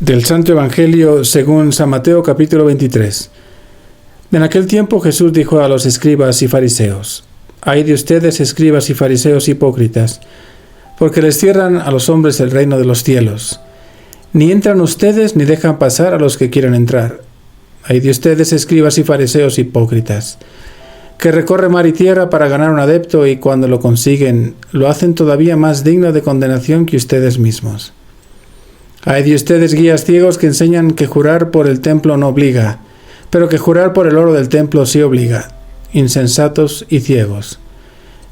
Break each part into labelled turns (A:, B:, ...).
A: Del Santo Evangelio según San Mateo capítulo 23. En aquel tiempo Jesús dijo a los escribas y fariseos: «Ay de ustedes, escribas y fariseos hipócritas, porque les cierran a los hombres el reino de los cielos. Ni entran ustedes ni dejan pasar a los que quieren entrar. Ay de ustedes, escribas y fariseos hipócritas, que recorren mar y tierra para ganar un adepto, y cuando lo consiguen, lo hacen todavía más digno de condenación que ustedes mismos. Ay de ustedes, guías ciegos, que enseñan que jurar por el templo no obliga, pero que jurar por el oro del templo sí obliga. Insensatos y ciegos.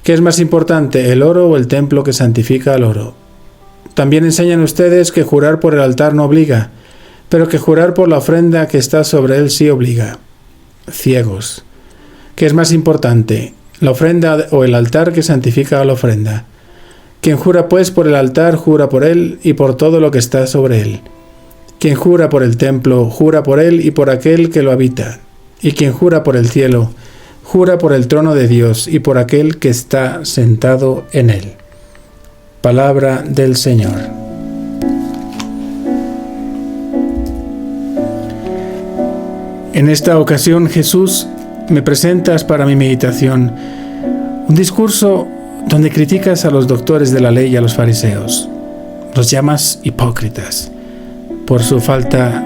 A: ¿Qué es más importante, el oro o el templo que santifica al oro? También enseñan ustedes que jurar por el altar no obliga, pero que jurar por la ofrenda que está sobre él sí obliga. Ciegos. ¿Qué es más importante, la ofrenda o el altar que santifica a la ofrenda? Quien jura pues por el altar, jura por él y por todo lo que está sobre él. Quien jura por el templo, jura por él y por aquel que lo habita. Y quien jura por el cielo, jura por el trono de Dios y por aquel que está sentado en él». Palabra del Señor. En esta ocasión, Jesús, me presentas para mi meditación un discurso donde criticas a los doctores de la ley y a los fariseos. Los llamas hipócritas por su falta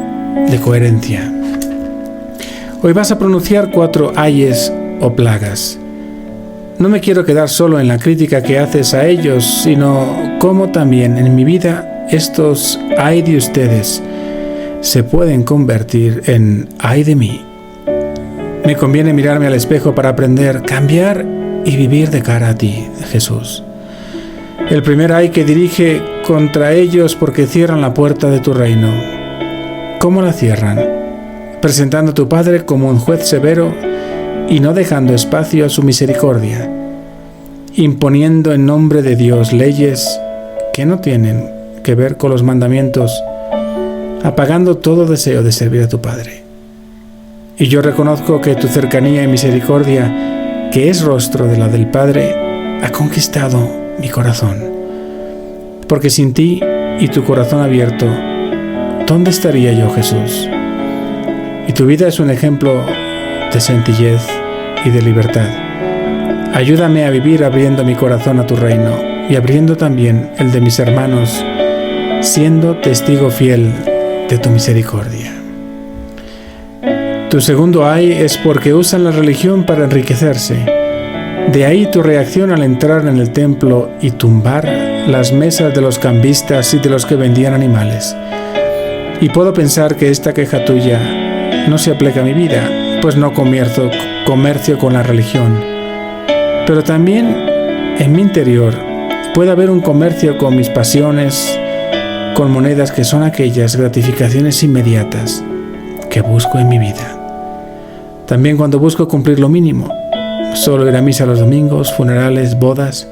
A: de coherencia. Hoy vas a pronunciar 4 ayes o plagas. No me quiero quedar solo en la crítica que haces a ellos, sino cómo también en mi vida estos ay de ustedes se pueden convertir en ay de mí. Me conviene mirarme al espejo para aprender, cambiar y vivir de cara a ti, Jesús. El primer ay que dirige contra ellos porque cierran la puerta de tu reino. ¿Cómo la cierran? Presentando a tu Padre como un juez severo y no dejando espacio a su misericordia, imponiendo en nombre de Dios leyes que no tienen que ver con los mandamientos, apagando todo deseo de servir a tu Padre. Y yo reconozco que tu cercanía y misericordia, que es rostro de la del Padre, ha conquistado mi corazón. Porque sin ti y tu corazón abierto, ¿dónde estaría yo, Jesús? Y tu vida es un ejemplo de sencillez y de libertad. Ayúdame a vivir abriendo mi corazón a tu reino y abriendo también el de mis hermanos, siendo testigo fiel de tu misericordia. Tu segundo ay es porque usan la religión para enriquecerse. De ahí tu reacción al entrar en el templo y tumbar las mesas de los cambistas y de los que vendían animales. Y puedo pensar que esta queja tuya no se aplica a mi vida, pues no comercio con la religión. Pero también en mi interior puede haber un comercio con mis pasiones, con monedas que son aquellas gratificaciones inmediatas que busco en mi vida. También cuando busco cumplir lo mínimo, solo ir a misa los domingos, funerales, bodas,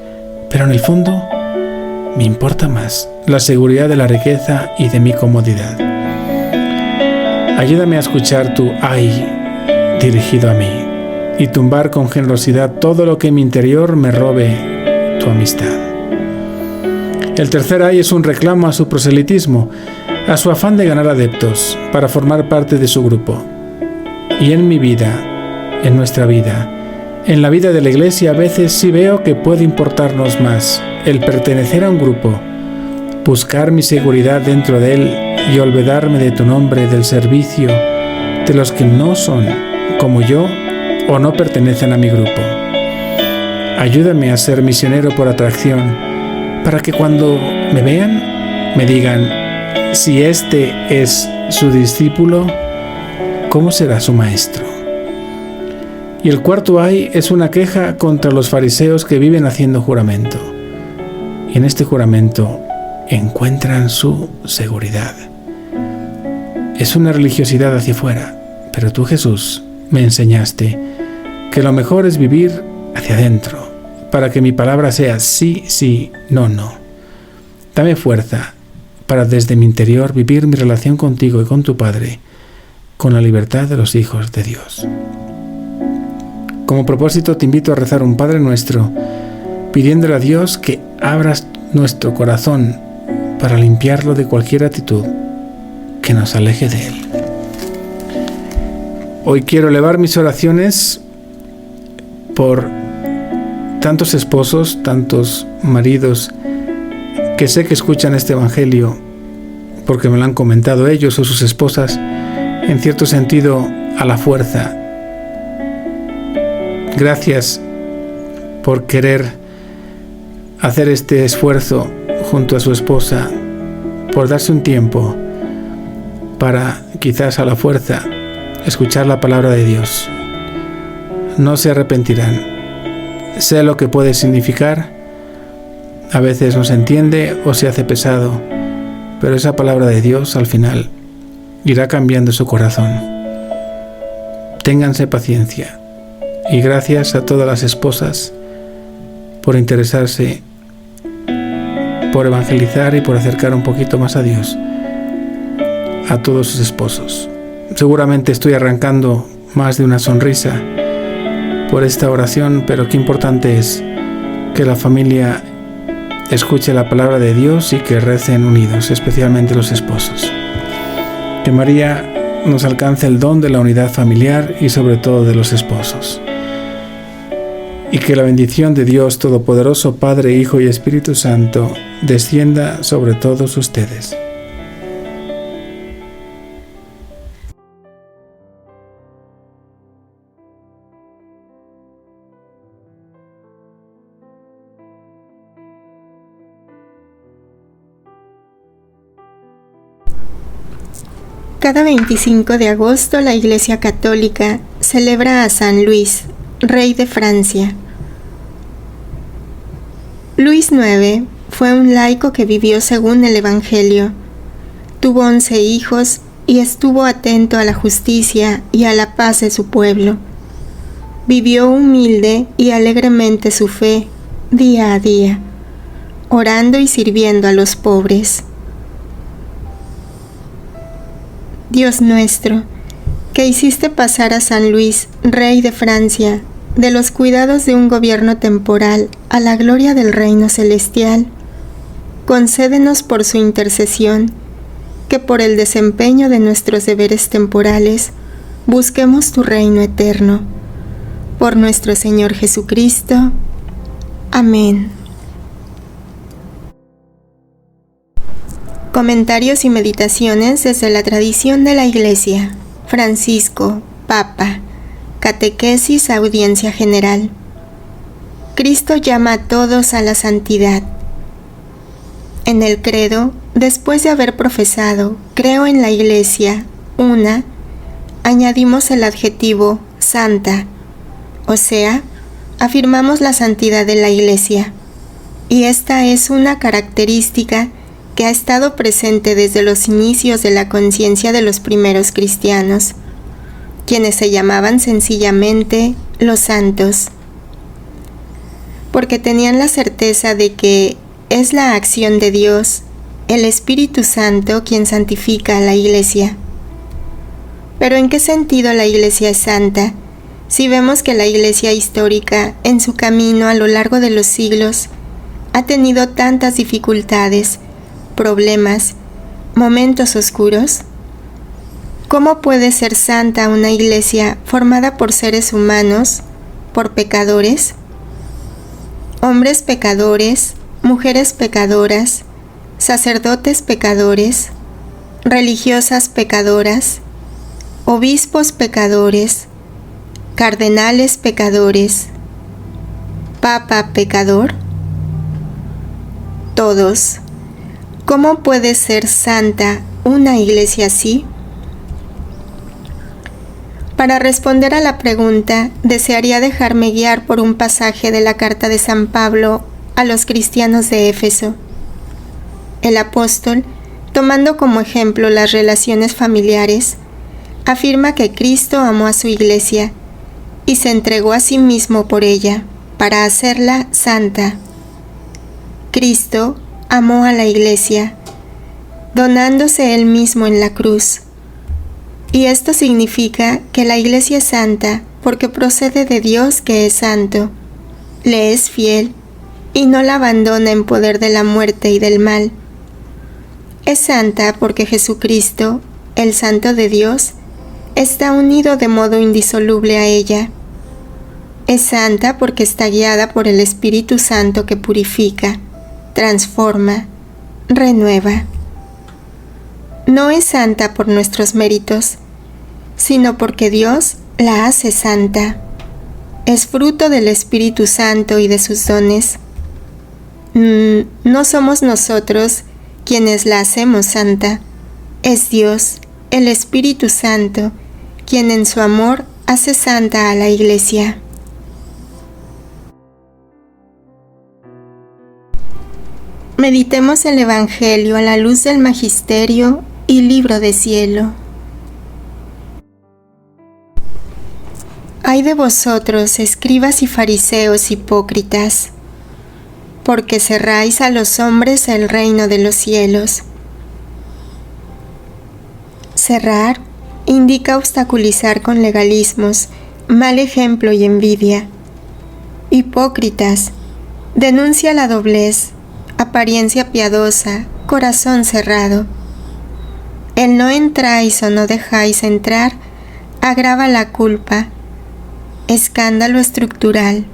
A: pero en el fondo me importa más la seguridad de la riqueza y de mi comodidad. Ayúdame a escuchar tu ay dirigido a mí y tumbar con generosidad todo lo que en mi interior me robe tu amistad. El tercer ay es un reclamo a su proselitismo, a su afán de ganar adeptos para formar parte de su grupo. Y en mi vida, en nuestra vida, en la vida de la Iglesia, a veces sí veo que puede importarnos más el pertenecer a un grupo, buscar mi seguridad dentro de él y olvidarme de tu nombre, del servicio, de los que no son como yo o no pertenecen a mi grupo. Ayúdame a ser misionero por atracción, para que cuando me vean, me digan, si este es su discípulo, ¿cómo será su maestro? Y el cuarto ay es una queja contra los fariseos que viven haciendo juramento. Y en este juramento encuentran su seguridad. Es una religiosidad hacia afuera, pero tú, Jesús, me enseñaste que lo mejor es vivir hacia adentro, para que mi palabra sea sí, sí, no, no. Dame fuerza para desde mi interior vivir mi relación contigo y con tu Padre, con la libertad de los hijos de Dios. Como propósito te invito a rezar un Padre Nuestro, pidiéndole a Dios que abras nuestro corazón para limpiarlo de cualquier actitud que nos aleje de Él. Hoy quiero elevar mis oraciones por tantos esposos, tantos maridos que sé que escuchan este Evangelio porque me lo han comentado ellos o sus esposas, en cierto sentido a la fuerza. Gracias por querer hacer este esfuerzo junto a su esposa, por darse un tiempo para, quizás a la fuerza, escuchar la palabra de Dios. No se arrepentirán. Sé lo que puede significar. A veces no se entiende o se hace pesado, pero esa palabra de Dios al final irá cambiando su corazón. Ténganse paciencia. Y gracias a todas las esposas por interesarse, por evangelizar y por acercar un poquito más a Dios a todos sus esposos. Seguramente estoy arrancando más de una sonrisa por esta oración, pero qué importante es que la familia escuche la palabra de Dios y que recen unidos, especialmente los esposos. Que María nos alcance el don de la unidad familiar y sobre todo de los esposos. Y que la bendición de Dios Todopoderoso, Padre, Hijo y Espíritu Santo, descienda sobre todos ustedes.
B: Cada 25 de agosto la Iglesia Católica celebra a San Luis, rey de Francia. Luis IX fue un laico que vivió según el Evangelio. Tuvo 11 hijos y estuvo atento a la justicia y a la paz de su pueblo. Vivió humilde y alegremente su fe día a día, orando y sirviendo a los pobres. Dios nuestro, que hiciste pasar a San Luis, rey de Francia, de los cuidados de un gobierno temporal a la gloria del reino celestial, concédenos por su intercesión, que por el desempeño de nuestros deberes temporales, busquemos tu reino eterno. Por nuestro Señor Jesucristo. Amén. Comentarios y meditaciones desde la tradición de la Iglesia. Francisco, Papa. Catequesis, Audiencia General. Cristo llama a todos a la santidad. En el credo, después de haber profesado, creo en la Iglesia, una, añadimos el adjetivo santa, o sea, afirmamos la santidad de la Iglesia. Y esta es una característica que ha estado presente desde los inicios de la conciencia de los primeros cristianos, quienes se llamaban sencillamente los santos, porque tenían la certeza de que es la acción de Dios, el Espíritu Santo, quien santifica a la Iglesia. Pero ¿en qué sentido la Iglesia es santa? Si vemos que la Iglesia histórica, en su camino a lo largo de los siglos, ha tenido tantas dificultades, problemas, momentos oscuros. ¿Cómo puede ser santa una iglesia formada por seres humanos, por pecadores? Hombres pecadores, mujeres pecadoras, sacerdotes pecadores, religiosas pecadoras, obispos pecadores, cardenales pecadores, papa pecador. Todos. ¿Cómo puede ser santa una iglesia así? Para responder a la pregunta, desearía dejarme guiar por un pasaje de la carta de San Pablo a los cristianos de Éfeso. El apóstol, tomando como ejemplo las relaciones familiares, afirma que Cristo amó a su iglesia y se entregó a sí mismo por ella, para hacerla santa. Cristo amó a la iglesia, donándose él mismo en la cruz. Y esto significa que la iglesia es santa porque procede de Dios que es santo, le es fiel y no la abandona en poder de la muerte y del mal. Es santa porque Jesucristo, el Santo de Dios, está unido de modo indisoluble a ella. Es santa porque está guiada por el Espíritu Santo que purifica, transforma, renueva. No es santa por nuestros méritos, sino porque Dios la hace santa. Es fruto del Espíritu Santo y de sus dones. No somos nosotros quienes la hacemos santa. Es Dios, el Espíritu Santo, quien en su amor hace santa a la Iglesia. Meditemos el Evangelio a la luz del Magisterio y Libro de Cielo. Ay de vosotros, escribas y fariseos hipócritas, porque cerráis a los hombres el reino de los cielos. Cerrar indica obstaculizar con legalismos, mal ejemplo y envidia. Hipócritas denuncia la doblez, apariencia piadosa, corazón cerrado. El no entráis o no dejáis entrar agrava la culpa, escándalo estructural.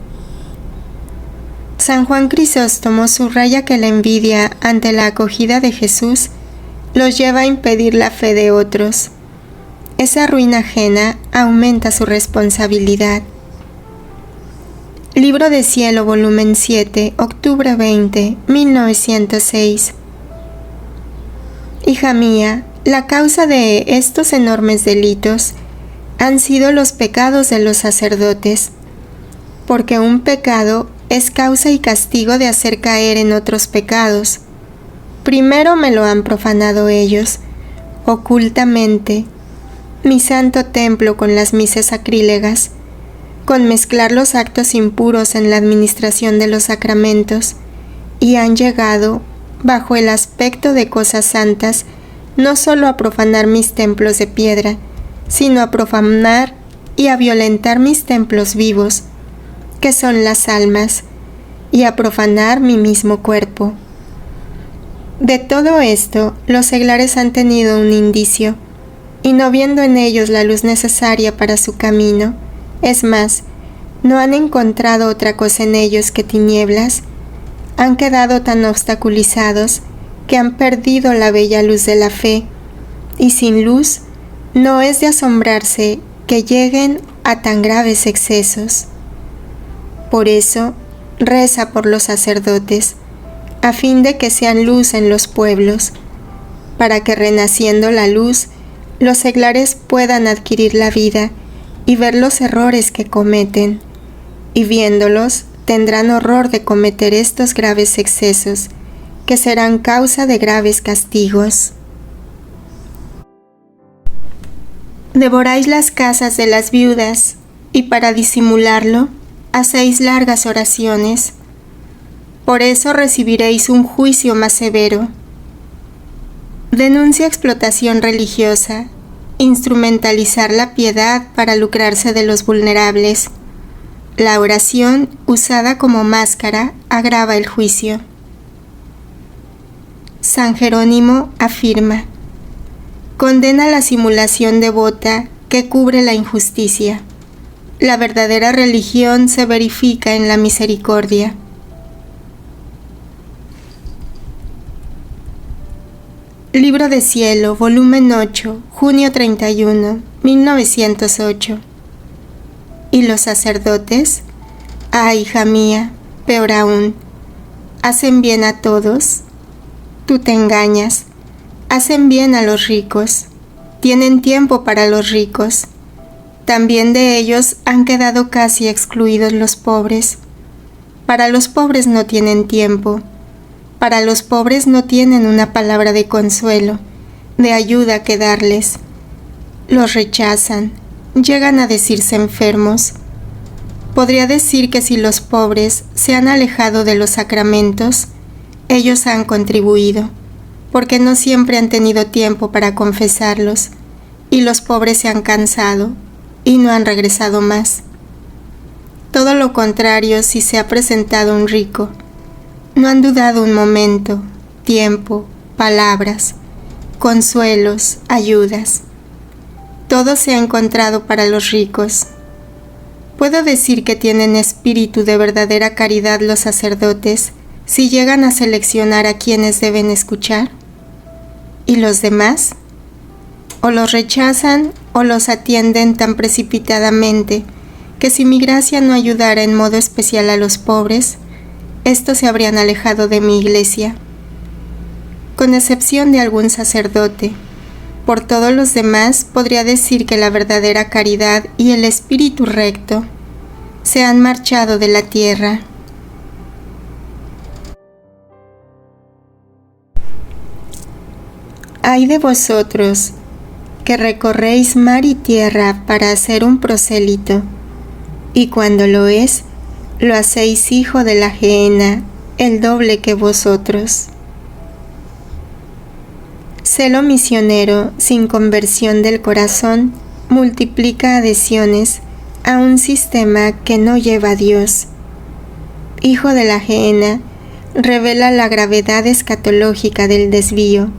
B: San Juan Crisóstomo subraya que la envidia ante la acogida de Jesús los lleva a impedir la fe de otros. Esa ruina ajena aumenta su responsabilidad. Libro de Cielo, volumen 7, octubre 20, 1906. Hija mía, la causa de estos enormes delitos han sido los pecados de los sacerdotes, porque un pecado es causa y castigo de hacer caer en otros pecados. Primero me lo han profanado ellos, ocultamente, mi santo templo con las misas sacrílegas, con mezclar los actos impuros en la administración de los sacramentos, y han llegado, bajo el aspecto de cosas santas, no solo a profanar mis templos de piedra, sino a profanar y a violentar mis templos vivos, que son las almas, y a profanar mi mismo cuerpo. De todo esto, los seglares han tenido un indicio, y no viendo en ellos la luz necesaria para su camino, es más, no han encontrado otra cosa en ellos que tinieblas, han quedado tan obstaculizados que han perdido la bella luz de la fe, y sin luz no es de asombrarse que lleguen a tan graves excesos. Por eso, reza por los sacerdotes, a fin de que sean luz en los pueblos, para que renaciendo la luz, los seglares puedan adquirir la vida y ver los errores que cometen, y viéndolos tendrán horror de cometer estos graves excesos, que serán causa de graves castigos. Devoráis las casas de las viudas, y para disimularlo, hacéis largas oraciones. Por eso recibiréis un juicio más severo. Denuncia explotación religiosa, instrumentalizar la piedad para lucrarse de los vulnerables. La oración, usada como máscara, agrava el juicio. San Jerónimo afirma: condena la simulación devota que cubre la injusticia. La verdadera religión se verifica en la misericordia. Libro de Cielo, volumen 8, junio 31, 1908. ¿Y los sacerdotes? Ah, hija mía, peor aún, ¿hacen bien a todos? Tú te engañas. Hacen bien a los ricos. Tienen tiempo para los ricos. También de ellos han quedado casi excluidos los pobres. Para los pobres no tienen tiempo. Para los pobres no tienen una palabra de consuelo, de ayuda que darles. Los rechazan, llegan a decirse enfermos. Podría decir que si los pobres se han alejado de los sacramentos, ellos han contribuido, porque no siempre han tenido tiempo para confesarlos, y los pobres se han cansado y no han regresado más. Todo lo contrario si se ha presentado un rico. No han dudado un momento, tiempo, palabras, consuelos, ayudas. Todo se ha encontrado para los ricos. Puedo decir que tienen espíritu de verdadera caridad los sacerdotes si llegan a seleccionar a quienes deben escuchar. ¿Y los demás? O los rechazan o los atienden tan precipitadamente que si mi gracia no ayudara en modo especial a los pobres, estos se habrían alejado de mi iglesia. Con excepción de algún sacerdote, por todos los demás podría decir que la verdadera caridad y el espíritu recto se han marchado de la tierra. Ay de vosotros, que recorréis mar y tierra para hacer un prosélito, y cuando lo es, lo hacéis hijo de la gehenna, el doble que vosotros. Celo misionero sin conversión del corazón multiplica adhesiones a un sistema que no lleva a Dios. Hijo de la gehenna, revela la gravedad escatológica del desvío.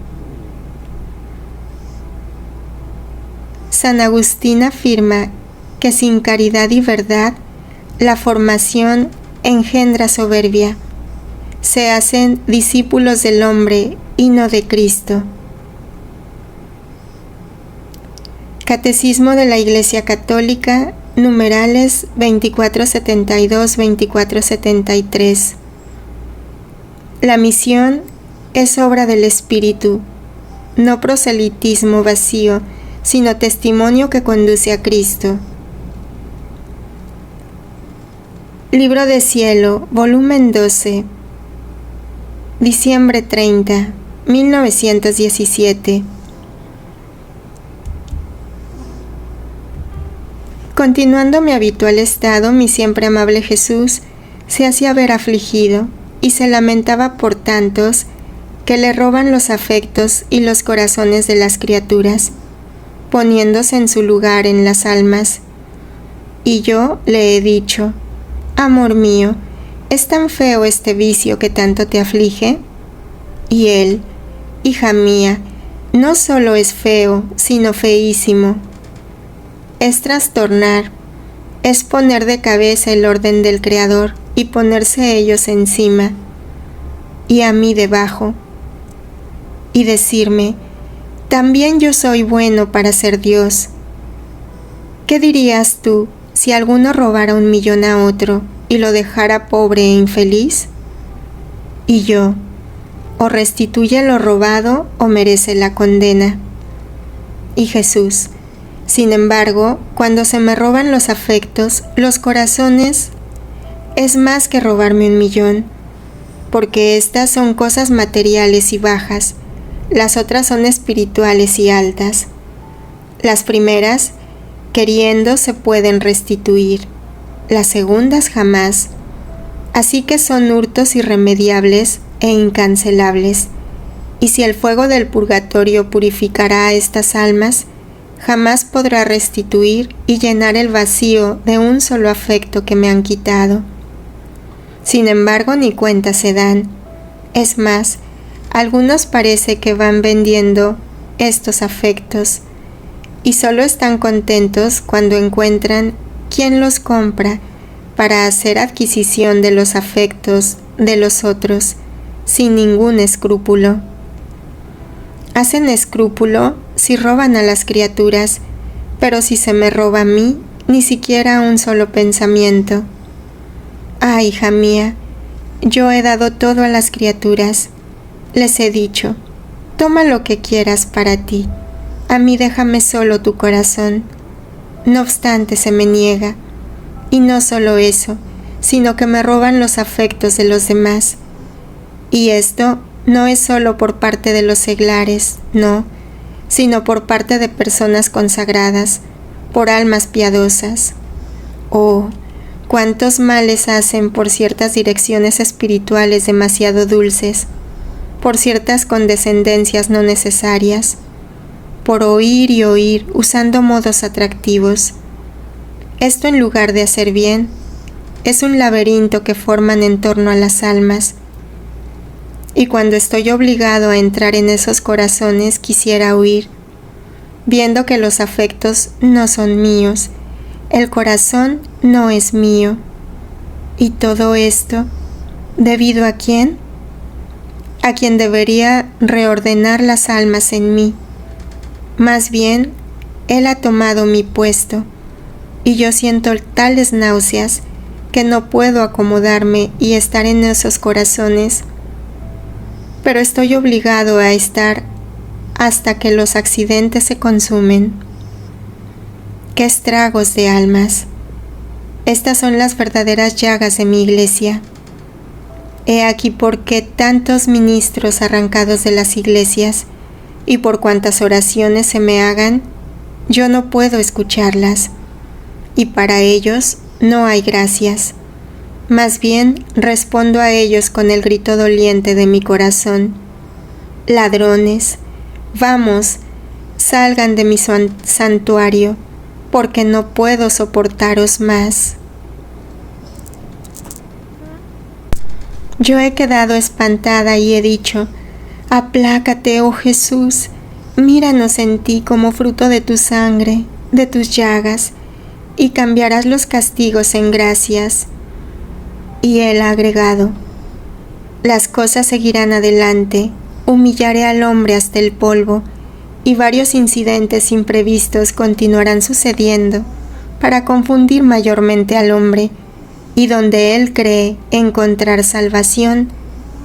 B: San Agustín afirma que sin caridad y verdad, la formación engendra soberbia. Se hacen discípulos del hombre y no de Cristo. Catecismo de la Iglesia Católica, numerales 2472-2473. La misión es obra del Espíritu, no proselitismo vacío, sino testimonio que conduce a Cristo. Libro de Cielo, volumen 12, diciembre 30, 1917. Continuando mi habitual estado, mi siempre amable Jesús se hacía ver afligido y se lamentaba por tantos que le roban los afectos y los corazones de las criaturas, poniéndose en su lugar en las almas. Y yo le he dicho: amor mío, ¿es tan feo este vicio que tanto te aflige? Y él: hija mía, no solo es feo, sino feísimo. Es trastornar, es poner de cabeza el orden del Creador y ponerse ellos encima, y a mí debajo, y decirme: también yo soy bueno para ser Dios. ¿Qué dirías tú si alguno robara 1 millón a otro y lo dejara pobre e infeliz? Y yo: o restituye lo robado o merece la condena. Y Jesús: sin embargo, cuando se me roban los afectos, los corazones, es más que robarme 1 millón, porque estas son cosas materiales y bajas, las otras son espirituales y altas. Las primeras, queriendo, se pueden restituir, las segundas jamás. Así que son hurtos irremediables e incancelables, y si el fuego del purgatorio purificará a estas almas, jamás podrá restituir y llenar el vacío de un solo afecto que me han quitado. Sin embargo, ni cuenta se dan. Es más, algunos parece que van vendiendo estos afectos y solo están contentos cuando encuentran quien los compra para hacer adquisición de los afectos de los otros sin ningún escrúpulo. Hacen escrúpulo si roban a las criaturas, pero si se me roba a mí, ni siquiera un solo pensamiento. Ah, hija mía, yo he dado todo a las criaturas. Les he dicho: toma lo que quieras para ti, a mí déjame solo tu corazón. No obstante, se me niega, y no solo eso, sino que me roban los afectos de los demás. Y esto no es solo por parte de los seglares, no, sino por parte de personas consagradas, por almas piadosas. Oh, cuántos males hacen por ciertas direcciones espirituales demasiado dulces, por ciertas condescendencias no necesarias, por oír y oír usando modos atractivos. Esto, en lugar de hacer bien, es un laberinto que forman en torno a las almas. Y cuando estoy obligado a entrar en esos corazones quisiera huir, viendo que los afectos no son míos, el corazón no es mío. ¿Y todo esto debido a quién? A quien debería reordenar las almas en mí. Más bien, Él ha tomado mi puesto, y yo siento tales náuseas que no puedo acomodarme y estar en esos corazones, pero estoy obligado a estar hasta que los accidentes se consumen. ¡Qué estragos de almas! Estas son las verdaderas llagas de mi iglesia. He aquí por qué tantos ministros arrancados de las iglesias, y por cuantas oraciones se me hagan, yo no puedo escucharlas, y para ellos no hay gracias. Más bien respondo a ellos con el grito doliente de mi corazón: ladrones, vamos, salgan de mi santuario, porque no puedo soportaros más. Yo he quedado espantada y he dicho: aplácate, oh Jesús, míranos en ti como fruto de tu sangre, de tus llagas, y cambiarás los castigos en gracias. Y él ha agregado: las cosas seguirán adelante, humillaré al hombre hasta el polvo, y varios incidentes imprevistos continuarán sucediendo para confundir mayormente al hombre, y donde él cree encontrar salvación,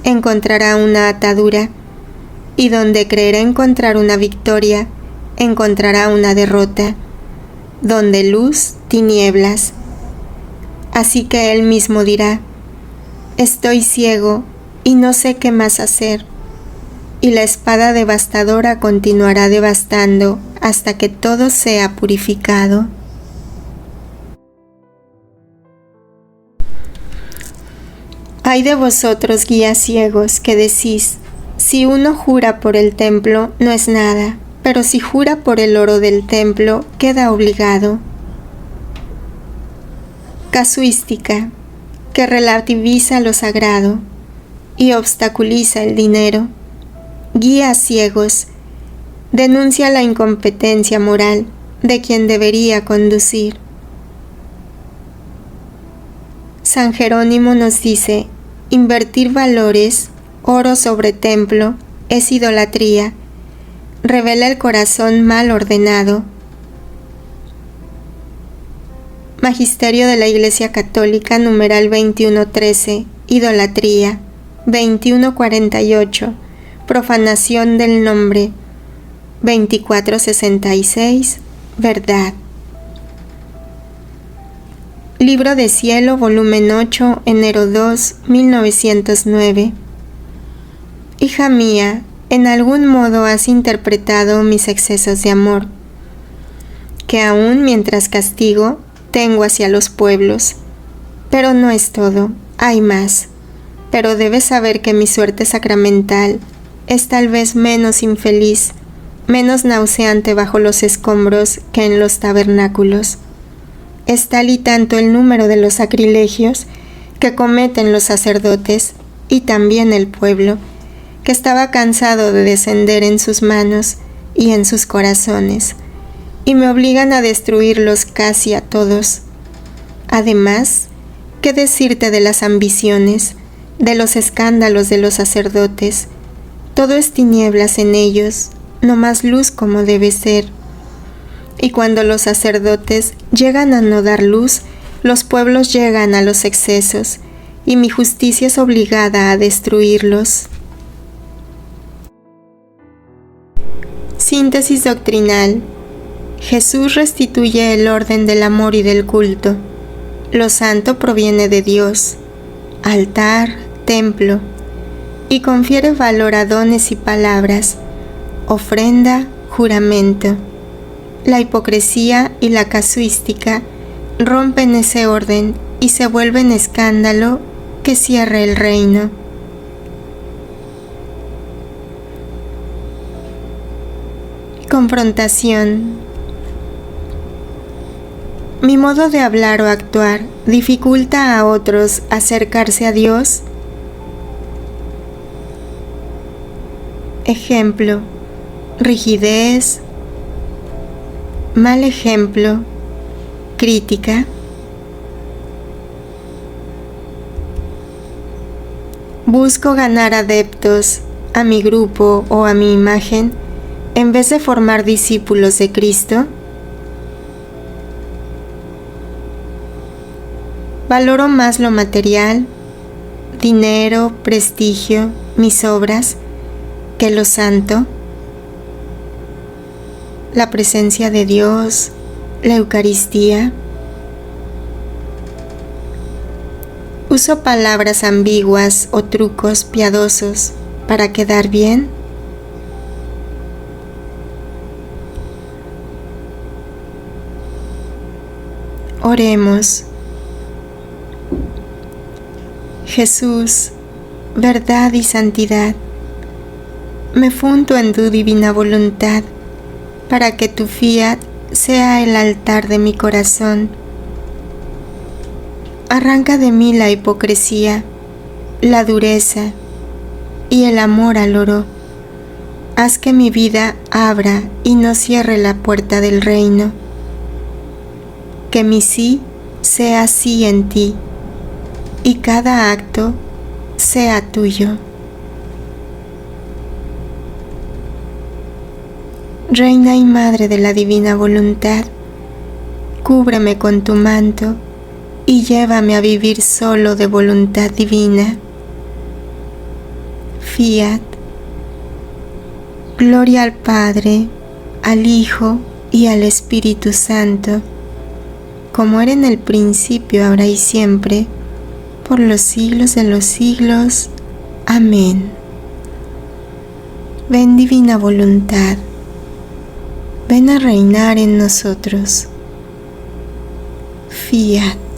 B: encontrará una atadura, y donde creerá encontrar una victoria, encontrará una derrota, donde luz, tinieblas. Así que él mismo dirá: estoy ciego y no sé qué más hacer, y la espada devastadora continuará devastando hasta que todo sea purificado. Ay de vosotros, guías ciegos, que decís: si uno jura por el templo, no es nada, pero si jura por el oro del templo, queda obligado. Casuística, que relativiza lo sagrado y obstaculiza el dinero. Guías ciegos, denuncia la incompetencia moral de quien debería conducir. San Jerónimo nos dice: invertir valores, oro sobre templo, es idolatría, revela el corazón mal ordenado. Magisterio de la Iglesia Católica, numeral 2113, idolatría, 2148, profanación del nombre, 2466, verdad. Libro de Cielo, volumen 8, enero 2, 1909. Hija mía, en algún modo has interpretado mis excesos de amor, que aún mientras castigo, tengo hacia los pueblos. Pero no es todo, hay más. Pero debes saber que mi suerte sacramental es tal vez menos infeliz, menos nauseante bajo los escombros que en los tabernáculos. Es tal y tanto el número de los sacrilegios que cometen los sacerdotes y también el pueblo, que estaba cansado de descender en sus manos y en sus corazones, y me obligan a destruirlos casi a todos. Además, ¿qué decirte de las ambiciones, de los escándalos de los sacerdotes? Todo es tinieblas en ellos, no más luz como debe ser. Y cuando los sacerdotes llegan a no dar luz, los pueblos llegan a los excesos, y mi justicia es obligada a destruirlos. Síntesis doctrinal. Jesús restituye el orden del amor y del culto. Lo santo proviene de Dios, altar, templo, y confiere valor a dones y palabras, ofrenda, juramento. La hipocresía y la casuística rompen ese orden y se vuelven escándalo que cierra el reino. Confrontación. ¿Mi modo de hablar o actuar dificulta a otros acercarse a Dios? Ejemplo: rigidez, mal ejemplo, crítica. Busco ganar adeptos a mi grupo o a mi imagen en vez de formar discípulos de Cristo. Valoro más lo material, dinero, prestigio, mis obras, que lo santo, la presencia de Dios, la Eucaristía. Uso palabras ambiguas o trucos piadosos para quedar bien. Oremos. Jesús, verdad y santidad, me fundo en tu divina voluntad para que tu fiat sea el altar de mi corazón. Arranca de mí la hipocresía, la dureza y el amor al oro. Haz que mi vida abra y no cierre la puerta del reino. Que mi sí sea sí en ti y cada acto sea tuyo. Reina y Madre de la Divina Voluntad, cúbreme con tu manto y llévame a vivir solo de voluntad divina. Fiat. Gloria al Padre, al Hijo y al Espíritu Santo, como era en el principio, ahora y siempre, por los siglos de los siglos. Amén. Ven, Divina Voluntad, ven a reinar en nosotros. Fiat.